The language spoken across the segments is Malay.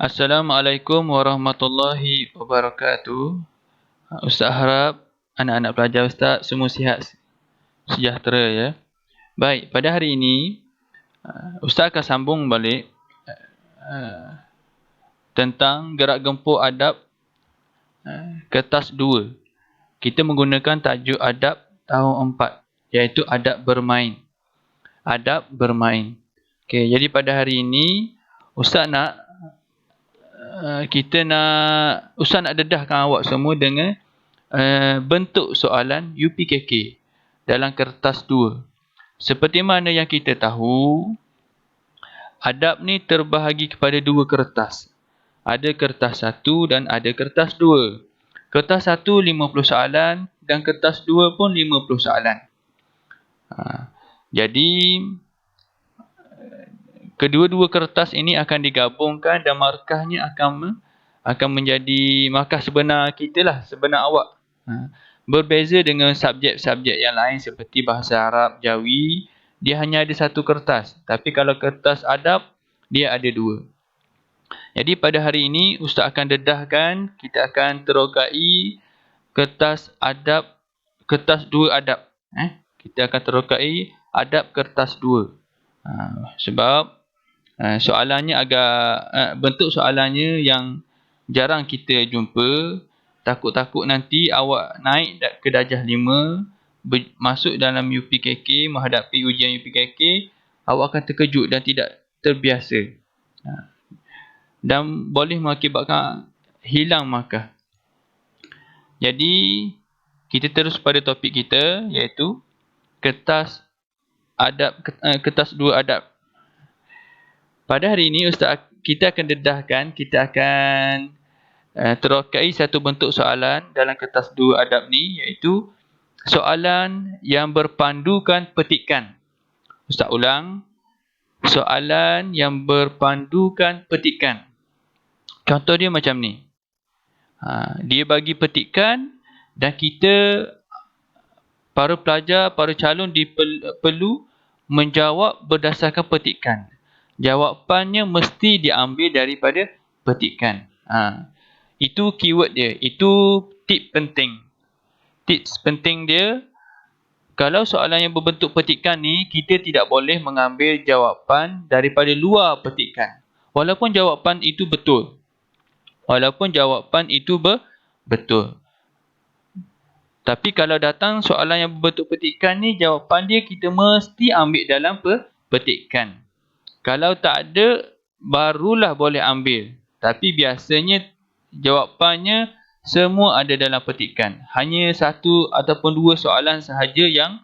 Assalamualaikum warahmatullahi wabarakatuh. Ustaz harap anak-anak pelajar Ustaz semua sihat sejahtera ya. Baik, pada hari ini Ustaz akan sambung balik tentang gerak gempur adab kertas 2. Kita menggunakan tajuk adab tahun 4 iaitu adab bermain. Adab bermain. Okey, jadi pada hari ini Ustaz nak Ustaz nak dedahkan awak semua dengan bentuk soalan UPKK dalam kertas 2. Seperti mana yang kita tahu, adab ni terbahagi kepada 2 kertas. Ada kertas 1 dan ada kertas 2. Kertas 1 50 soalan dan kertas 2 pun 50 soalan. Jadi kedua-dua kertas ini akan digabungkan dan markahnya akan menjadi markah sebenar kita lah, sebenar awak. Berbeza dengan subjek-subjek yang lain seperti bahasa Arab, Jawi, dia hanya ada 1 kertas. Tapi kalau kertas adab, dia ada 2. Jadi pada hari ini Ustaz akan dedahkan, kita akan terokai kertas adab, kertas 2 adab. Kita akan terokai adab kertas 2. Sebab soalannya bentuk soalannya yang jarang kita jumpa. Takut-takut nanti awak naik ke darjah 5, masuk dalam UPKK, menghadapi ujian UPKK, awak akan terkejut dan tidak terbiasa. Dan boleh mengakibatkan hilang markah. Jadi, kita terus pada topik kita iaitu kertas 2 adab. Pada hari ini kita akan dedahkan, kita akan terokai satu bentuk soalan dalam kertas 2 adab ni iaitu soalan yang berpandukan petikan. Ustaz ulang, soalan yang berpandukan petikan. Contoh dia macam ni. Dia bagi petikan dan kita para pelajar, para calon perlu menjawab berdasarkan petikan. Jawapannya mesti diambil daripada petikan. Itu keyword dia. Itu tips penting dia. Kalau soalan yang berbentuk petikan ni, kita tidak boleh mengambil jawapan daripada luar petikan. Walaupun jawapan itu betul. Betul. Tapi kalau datang soalan yang berbentuk petikan ni, jawapan dia kita mesti ambil dalam petikan. Kalau tak ada, barulah boleh ambil. Tapi biasanya jawapannya semua ada dalam petikan. Hanya 1 ataupun 2 soalan sahaja yang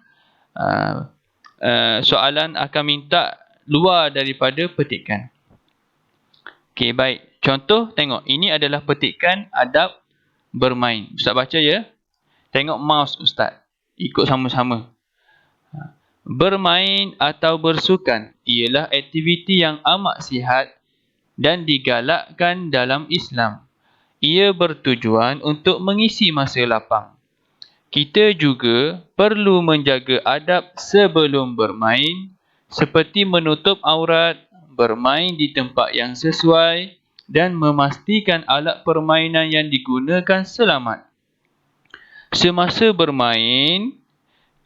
soalan akan minta luar daripada petikan. Okey, baik. Contoh, tengok. Ini adalah petikan adab bermain. Ustaz baca ya. Tengok mouse Ustaz. Ikut sama-sama. Bermain atau bersukan ialah aktiviti yang amat sihat dan digalakkan dalam Islam. Ia bertujuan untuk mengisi masa lapang. Kita juga perlu menjaga adab sebelum bermain seperti menutup aurat, bermain di tempat yang sesuai dan memastikan alat permainan yang digunakan selamat. Semasa bermain,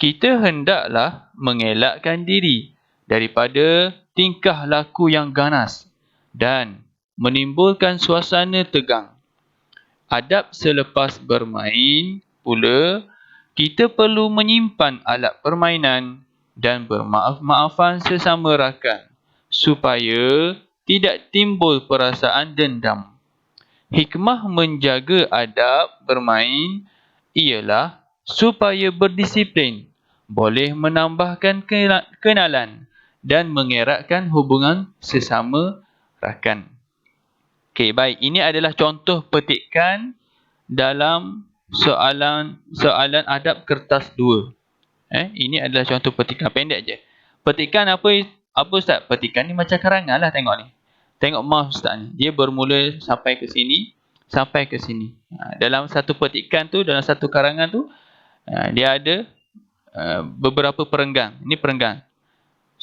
kita hendaklah mengelakkan diri daripada tingkah laku yang ganas dan menimbulkan suasana tegang. Adab selepas bermain pula, kita perlu menyimpan alat permainan dan bermaaf-maafan sesama rakan supaya tidak timbul perasaan dendam. Hikmah menjaga adab bermain ialah supaya berdisiplin, boleh menambahkan kenalan dan mengeratkan hubungan sesama rakan. Okey, baik. Ini adalah contoh petikan dalam soalan adab kertas 2. Ini adalah contoh petikan. Pendek je. Petikan apa Ustaz? Petikan ni macam karangan lah, tengok ni. Tengok mouse Ustaz ni. Dia bermula sampai ke sini, sampai ke sini. Dalam satu petikan tu, dalam satu karangan tu, dia ada beberapa perenggan. Ini perenggan.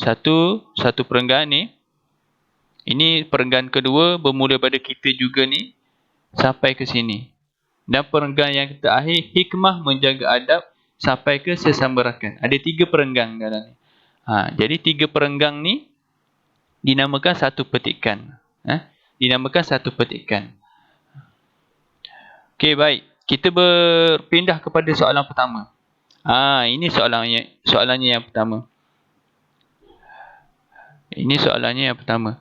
Satu perenggan ni. Ini perenggan kedua bermula pada kita juga ni sampai ke sini. Dan perenggan yang terakhir, hikmah menjaga adab sampai ke sesama rakan. Ada 3 perenggan dalam ni. Jadi 3 perenggan ni dinamakan satu petikan. Dinamakan satu petikan. Okey, baik. Kita berpindah kepada soalan pertama. Ini soalannya yang pertama. Ini soalannya yang pertama.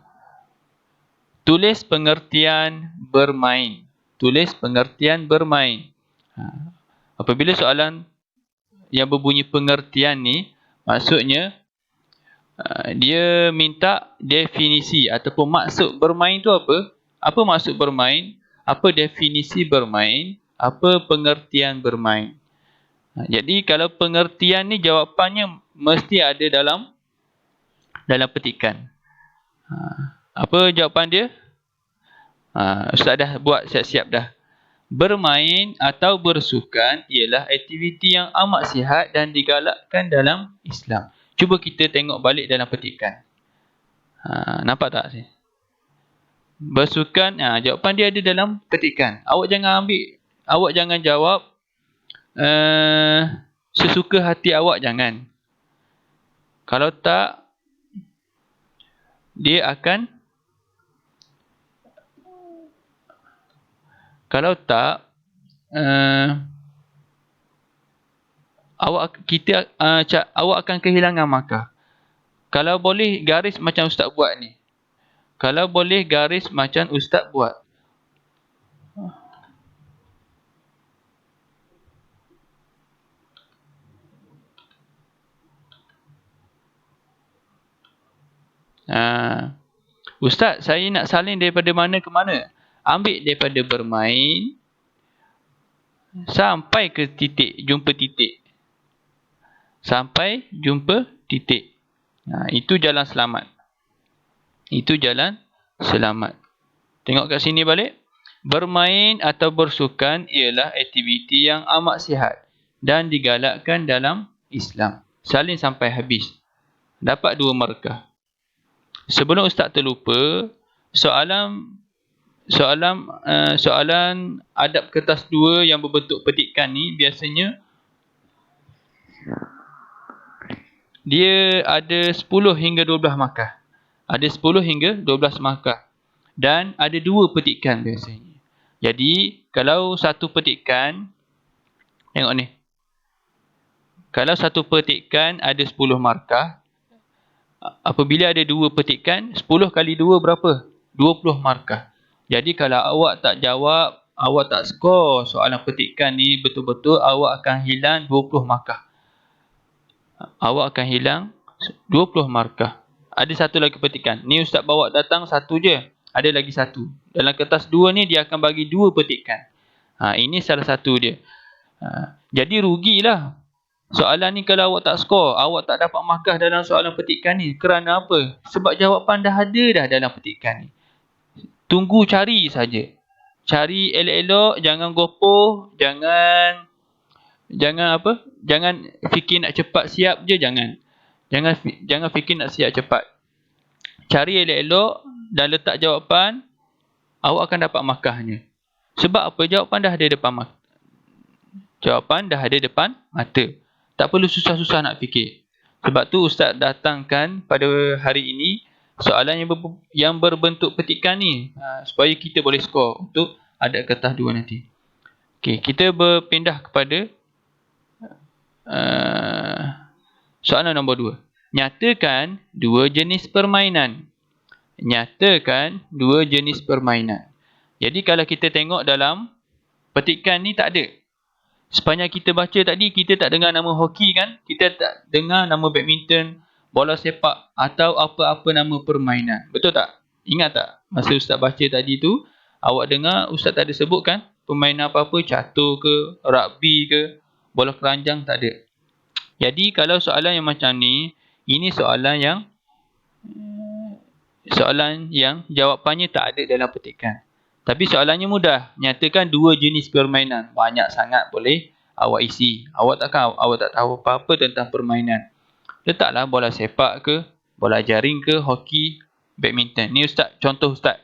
Tulis pengertian bermain. Tulis pengertian bermain. Apabila soalan yang berbunyi pengertian ni, maksudnya dia minta definisi ataupun maksud bermain tu apa? Apa maksud bermain? Apa definisi bermain? Apa pengertian bermain? Jadi kalau pengertian ni jawapannya mesti ada dalam petikan. Apa jawapan dia? Ustaz dah buat siap-siap dah. Bermain atau bersukan ialah aktiviti yang amat sihat dan digalakkan dalam Islam. Cuba kita tengok balik dalam petikan. Nampak tak? Bersukan, jawapan dia ada dalam petikan. Awak jangan jawab sesuka hati awak, jangan. Kalau tak, dia akan, kalau tak, awak akan kehilangan markah. Kalau boleh garis macam ustaz buat ni. Kalau boleh garis macam ustaz buat. Ustaz, saya nak salin daripada mana ke mana? Ambil daripada bermain sampai ke titik, jumpa titik. Sampai jumpa titik. Itu jalan selamat. Itu jalan selamat. Tengok kat sini balik. Bermain atau bersukan ialah aktiviti yang amat sihat dan digalakkan dalam Islam. Salin sampai habis. Dapat 2 markah. Sebelum ustaz terlupa, soalan adab kertas 2 yang berbentuk petikan ni biasanya dia ada 10 hingga 12 markah. Ada 10 hingga 12 markah. Dan ada 2 petikan biasanya. Jadi, kalau satu petikan, tengok ni. Kalau satu petikan ada 10 markah, apabila ada 2 petikan, 10 kali 2 berapa? 20 markah. Jadi, kalau awak tak jawab, awak tak skor soalan petikan ni betul-betul, awak akan hilang 20 markah. Awak akan hilang 20 markah. Ada satu lagi petikan. Ni ustaz bawa datang satu je. Ada lagi satu. Dalam kertas 2 ni dia akan bagi 2 petikan. Ini salah satu dia. Jadi rugilah. Soalan ni kalau awak tak skor, awak tak dapat markah dalam soalan petikan ni. Kerana apa? Sebab jawapan dah ada dah dalam petikan ni. Tunggu cari saja. Cari elok-elok, jangan gopoh, jangan fikir nak cepat siap je, jangan. Jangan fikir nak siap cepat. Cari elok-elok dan letak jawapan, awak akan dapat markahnya. Sebab apa? Jawapan dah ada depan mata. Jawapan dah ada depan mata. Tak perlu susah-susah nak fikir. Sebab tu ustaz datangkan pada hari ini soalan yang berbentuk petikan ni, supaya kita boleh skor untuk adab kertas 2 nanti. Okey, kita berpindah kepada soalan nombor 2. Nyatakan 2 jenis permainan. Nyatakan 2 jenis permainan. Jadi kalau kita tengok dalam petikan ni tak ada. Sepanjang kita baca tadi, kita tak dengar nama hoki kan? Kita tak dengar nama badminton, bola sepak atau apa-apa nama permainan. Betul tak? Ingat tak? Masa ustaz baca tadi tu, awak dengar ustaz tak ada sebut kan? Permainan apa-apa, catur ke, rugby ke, bola keranjang, tak ada. Jadi kalau soalan yang macam ni, ini soalan yang jawapannya tak ada dalam petikan. Tapi soalannya mudah. Nyatakan 2 jenis permainan. Banyak sangat boleh awak isi. Awak tak tahu apa-apa tentang permainan. Letaklah bola sepak ke, bola jaring ke, hoki. Badminton. Ni Ustaz, contoh Ustaz.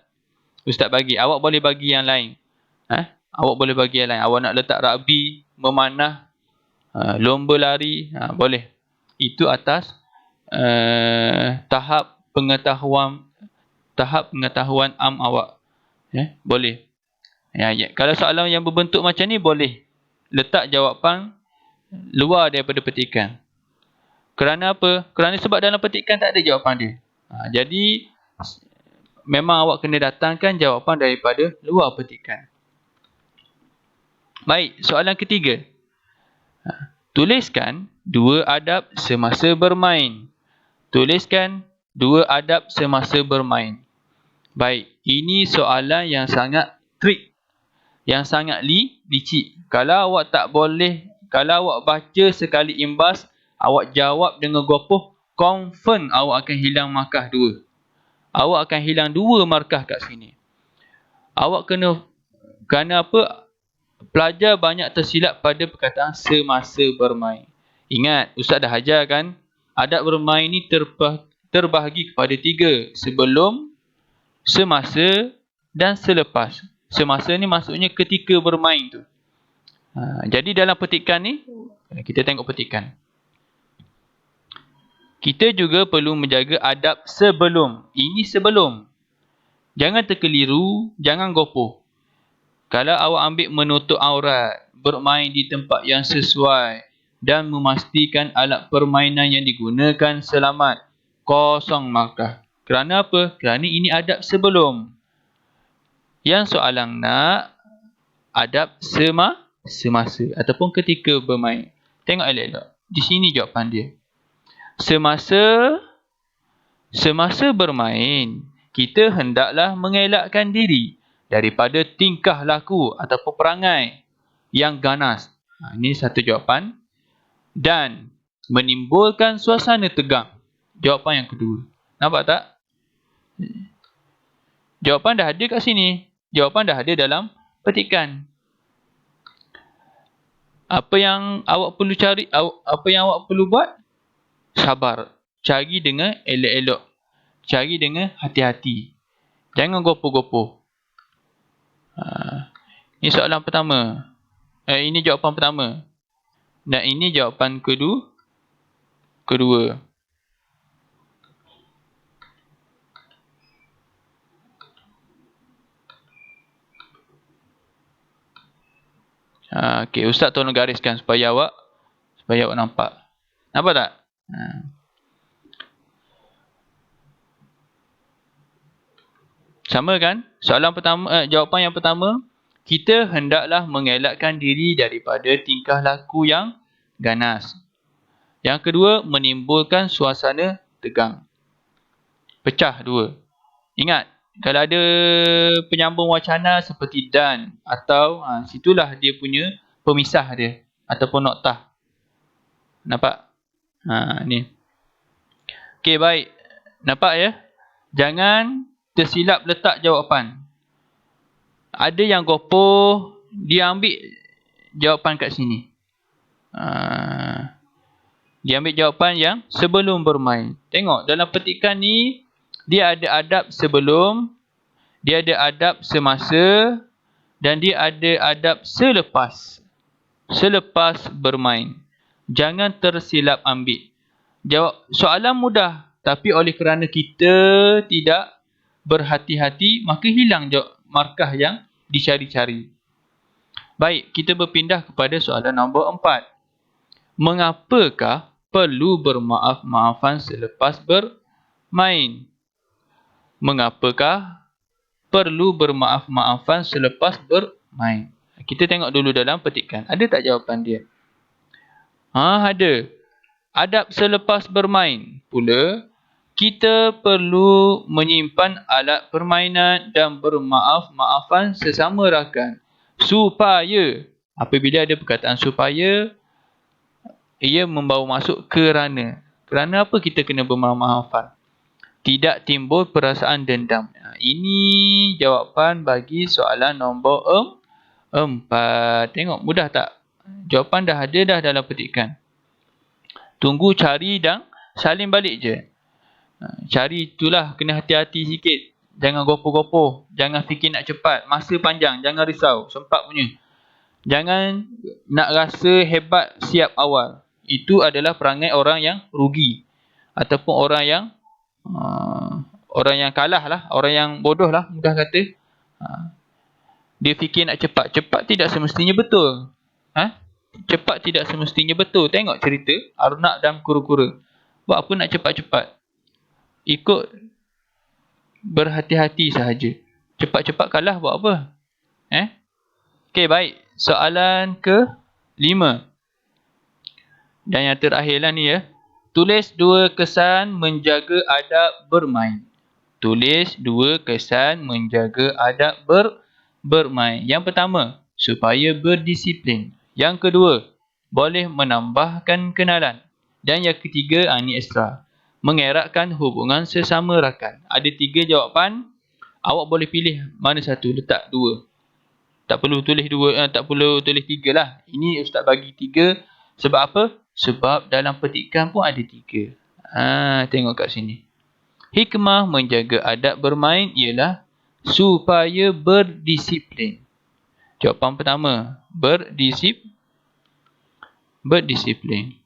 Ustaz bagi. Awak boleh bagi yang lain. Awak boleh bagi yang lain. Awak nak letak rugby, memanah, lomba lari, boleh. Itu atas tahap pengetahuan awak. Boleh. Kalau soalan yang berbentuk macam ni, boleh letak jawapan luar daripada petikan. Kerana apa? Kerana sebab dalam petikan tak ada jawapan dia. Jadi memang awak kena datangkan jawapan daripada luar petikan. Baik, soalan ketiga. Tuliskan 2 adab semasa bermain. Tuliskan 2 adab semasa bermain. Baik, ini soalan yang sangat trik. Yang sangat licik. Kalau awak tak boleh, kalau awak baca sekali imbas, awak jawab dengan gopoh, confirm awak akan hilang markah 2. Awak akan hilang 2 markah kat sini. Awak kerana apa? Pelajar banyak tersilap pada perkataan semasa bermain. Ingat, Ustaz dah ajar kan? Adab bermain ni terbahagi kepada 3. Sebelum, semasa dan selepas. Semasa ni maksudnya ketika bermain tu. Jadi dalam petikan ni, kita tengok petikan. Kita juga perlu menjaga adab sebelum. Ini sebelum. Jangan terkeliru, jangan gopoh. Kalau awak ambil menutup aurat, bermain di tempat yang sesuai dan memastikan alat permainan yang digunakan selamat, kosong markah. Kerana apa? Kerana ini adab sebelum. Yang soalan nak adab semasa ataupun ketika bermain. Tengok elok-elok. Di sini jawapan dia. Semasa bermain, kita hendaklah mengelakkan diri daripada tingkah laku ataupun perangai yang ganas. Ini satu jawapan. Dan menimbulkan suasana tegang. Jawapan yang kedua. Nampak tak? Jawapan dah ada kat sini. Jawapan dah ada dalam petikan. Apa yang awak perlu cari, apa yang awak perlu buat? Sabar. Cari dengan elok-elok. Cari dengan hati-hati. Jangan gopoh-gopoh. Ini soalan pertama. Ini jawapan pertama. Dan ini jawapan kedua. Okey, Ustaz tolong gariskan supaya awak nampak. Nampak tak? Sama kan? Soalan pertama, jawapan yang pertama, kita hendaklah mengelakkan diri daripada tingkah laku yang ganas. Yang kedua, menimbulkan suasana tegang. Pecah 2. Ingat, kalau ada penyambung wacana seperti dan atau, situlah dia punya pemisah dia ataupun noktah. Nampak? Ni. Okey, baik. Nampak ya? Jangan tersilap letak jawapan. Ada yang gopoh, dia ambil jawapan kat sini. Dia ambil jawapan yang sebelum bermain. Tengok, dalam petikan ni, dia ada adab sebelum, dia ada adab semasa, dan dia ada adab selepas. Selepas bermain. Jangan tersilap ambil. Soalan mudah, tapi oleh kerana kita tidak berhati-hati, maka hilang markah yang dicari-cari. Baik, kita berpindah kepada soalan nombor 4. Mengapakah perlu bermaaf-maafan selepas bermain? Mengapakah perlu bermaaf-maafan selepas bermain? Kita tengok dulu dalam petikan. Ada tak jawapan dia? Ada. Adab selepas bermain pula, kita perlu menyimpan alat permainan dan bermaaf-maafan sesama rakan. Supaya, apabila ada perkataan supaya, ia membawa masuk kerana. Kerana apa kita kena bermaaf-maafan? Tidak timbul perasaan dendam. Ini jawapan bagi soalan nombor 4. Tengok, mudah tak? Jawapan dah ada dah dalam petikan. Tunggu cari dan salin balik je. Cari itulah, kena hati-hati sikit. Jangan gopoh-gopoh. Jangan fikir nak cepat. Masa panjang. Jangan risau. Sempat punya. Jangan nak rasa hebat siap awal. Itu adalah perangai orang yang rugi. Ataupun orang yang kalah lah. Orang yang bodoh lah, mudah kata. Dia fikir nak cepat. Cepat tidak semestinya betul. Cepat tidak semestinya betul. Tengok cerita Arnak dan kura-kura. Buat apa nak cepat-cepat? Ikut berhati-hati sahaja. Cepat-cepat kalah buat apa? Okey, baik. Soalan ke-5. Dan yang terakhirlah ni ya. Tulis 2 kesan menjaga adab bermain. Tulis 2 kesan menjaga adab bermain. Yang pertama, supaya berdisiplin. Yang kedua, boleh menambahkan kenalan. Dan yang ketiga, ini extra, mengeratkan hubungan sesama rakan. Ada 3 jawapan. Awak boleh pilih mana satu, letak 2. Tak perlu tulis 2, tak perlu tulis 3 lah. Ini ustaz bagi 3. Sebab apa? Sebab dalam petikan pun ada 3. Tengok kat sini. Hikmah menjaga adab bermain ialah supaya berdisiplin. Jawapan pertama, berdisiplin. Berdisiplin.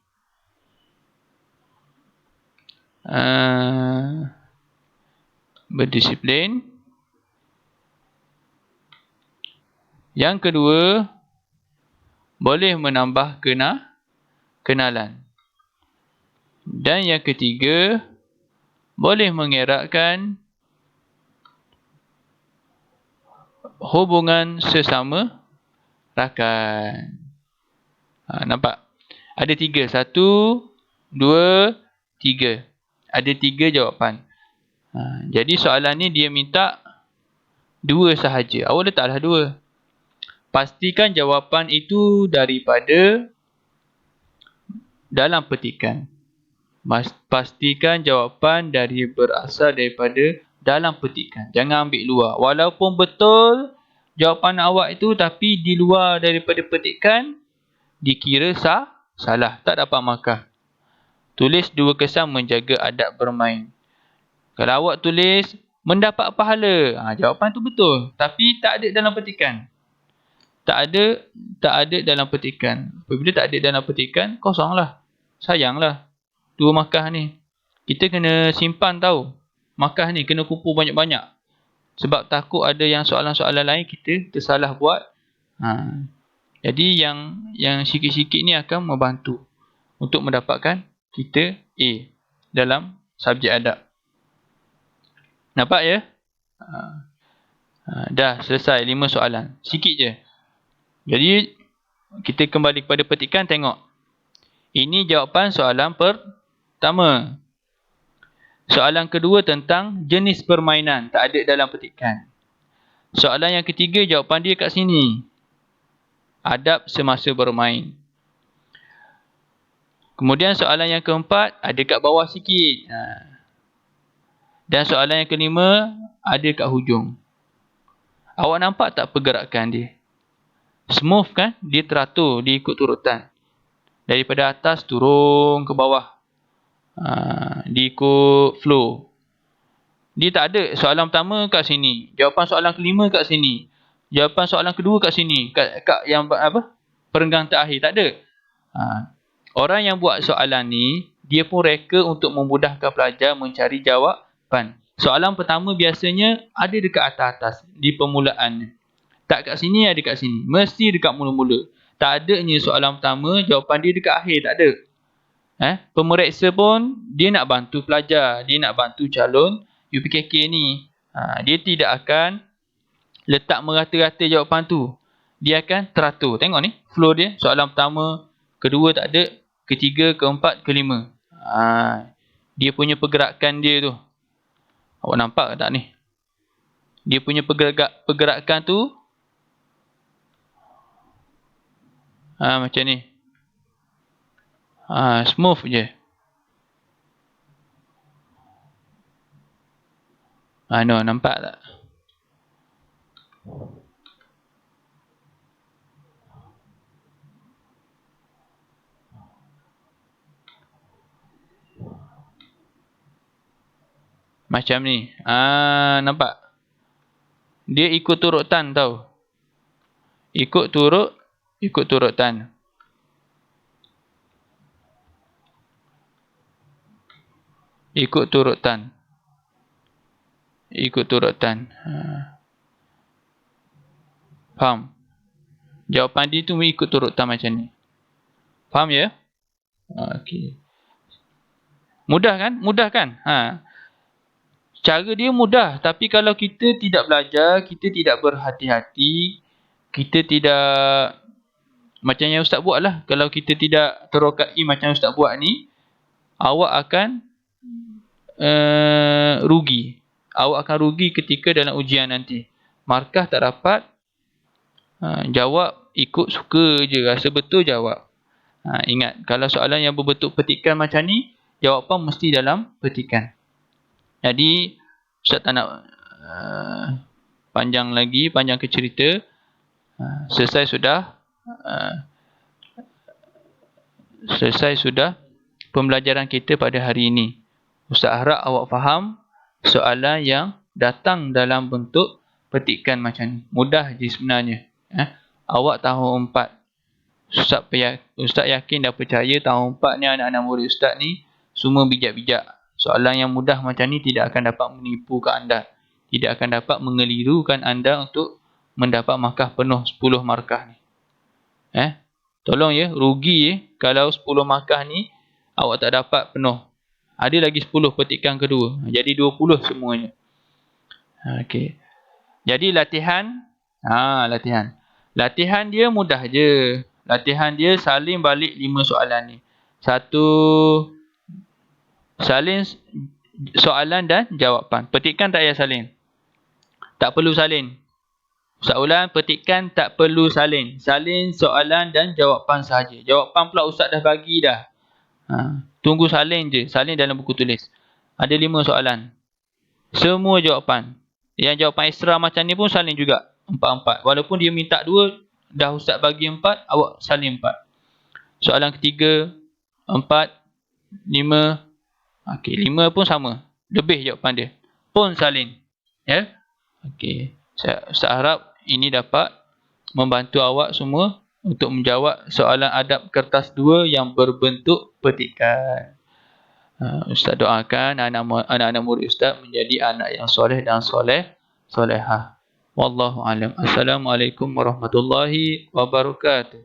Yang kedua, boleh menambah kenalan. Dan yang ketiga, boleh mengeratkan hubungan sesama rakan. Nampak? Ada 3. 1, 2, 3. Ada 3 jawapan. Jadi soalan ni dia minta 2 sahaja. Awak letaklah 2. Pastikan jawapan itu daripada dalam petikan. Pastikan jawapan berasal daripada dalam petikan. Jangan ambil luar. Walaupun betul jawapan awak itu, tapi di luar daripada petikan, dikira salah. Tak dapat markah. Tulis 2 kesan menjaga adab bermain. Kalau awak tulis mendapat pahala, jawapan tu betul. Tapi tak ada dalam petikan. Tak ada dalam petikan. Apabila tak ada dalam petikan, kosonglah. Sayanglah 2 markah ni. Kita kena simpan tahu. Markah ni kena kumpul banyak-banyak. Sebab takut ada yang soalan-soalan lain kita tersalah buat. Jadi yang sikit-sikit ni akan membantu untuk mendapatkan kita A dalam subjek adab. Nampak ya? Dah selesai 5 soalan. Sikit je. Jadi kita kembali kepada petikan, tengok. Ini jawapan soalan pertama. Soalan kedua tentang jenis permainan, tak ada dalam petikan. Soalan yang ketiga, jawapan dia kat sini. Adab semasa bermain. Kemudian soalan yang keempat ada kat bawah sikit. Dan soalan yang kelima ada kat hujung. Awak nampak tak pergerakan dia? Smooth kan? Dia teratur, dia ikut turutan. Daripada atas turun ke bawah. Dia ikut flow. Dia tak ada soalan pertama kat sini. Jawapan soalan kelima kat sini. Jawapan soalan kedua kat sini. Kat yang apa? Perenggang terakhir. Tak ada. Orang yang buat soalan ni, dia pun reka untuk memudahkan pelajar mencari jawapan. Soalan pertama biasanya ada dekat atas-atas. Di permulaan. Tak kat sini, ada kat sini. Mesti dekat mula-mula. Tak adanya soalan pertama, jawapan dia dekat akhir. Tak ada. Pemeriksa pun, dia nak bantu pelajar. Dia nak bantu calon UPKK ni. Dia tidak akan letak merata-rata jawapan tu. Dia akan teratur. Tengok ni, flow dia. Soalan pertama, kedua tak ada, ketiga, keempat, kelima. Dia punya pergerakan dia tu. Awak nampak tak ni? Dia punya pergerakan tu macam ni. Smooth je. No, nampak tak? Macam ni. Nampak? Dia ikut turutan tau. Ikut turutan. Ikut turutan. Faham? Jawapan dia tu ikut turutan macam ni. Faham ya? Okey. Mudah kan? Mudah kan? Cara dia mudah. Tapi kalau kita tidak belajar, kita tidak berhati-hati, kita tidak macam yang Ustaz buat lah. Kalau kita tidak terokai macam Ustaz buat ni, awak akan rugi. Awak akan rugi ketika dalam ujian nanti. Markah tak dapat, jawab ikut suka je, rasa betul jawab. Ingat, kalau soalan yang berbentuk petikan macam ni, jawapan mesti dalam petikan. Jadi, Ustaz tak nak panjang ke cerita. Selesai sudah pembelajaran kita pada hari ini. Ustaz harap awak faham soalan yang datang dalam bentuk petikan macam ni. Mudah je sebenarnya. Awak tahun 4. Ustaz yakin dah percaya tahun 4 ni anak-anak murid Ustaz ni semua bijak-bijak. Soalan yang mudah macam ni tidak akan dapat menipukan anda. Tidak akan dapat mengelirukan anda untuk mendapat markah penuh 10 markah ni. Tolong ya, rugi kalau 10 markah ni awak tak dapat penuh. Ada lagi 10 petikan kedua. Jadi 20 semuanya. Okey. Jadi latihan. Latihan dia mudah je. Latihan dia salin balik 5 soalan ni. Salin soalan dan jawapan. Petikan tak payah salin. Tak perlu salin. Ustaz ulang, petikan tak perlu salin. Salin soalan dan jawapan sahaja. Jawapan pula Ustaz dah bagi dah. Tunggu salin je. Salin dalam buku tulis. Ada 5 soalan. Semua jawapan. Yang jawapan ekstra macam ni pun salin juga. 4-4. Walaupun dia minta 2, dah Ustaz bagi 4, awak salin 4. Soalan ketiga, 4, 5. Okey, 5 pun sama. Lebih jawapan dia. Pun salin. Ya? Okey. Saya harap ini dapat membantu awak semua untuk menjawab soalan adab kertas 2 yang berbentuk petikan. Ustaz doakan anak-anak murid Ustaz menjadi anak yang soleh dan solehah. Wallahu a'lam. Assalamualaikum warahmatullahi wabarakatuh.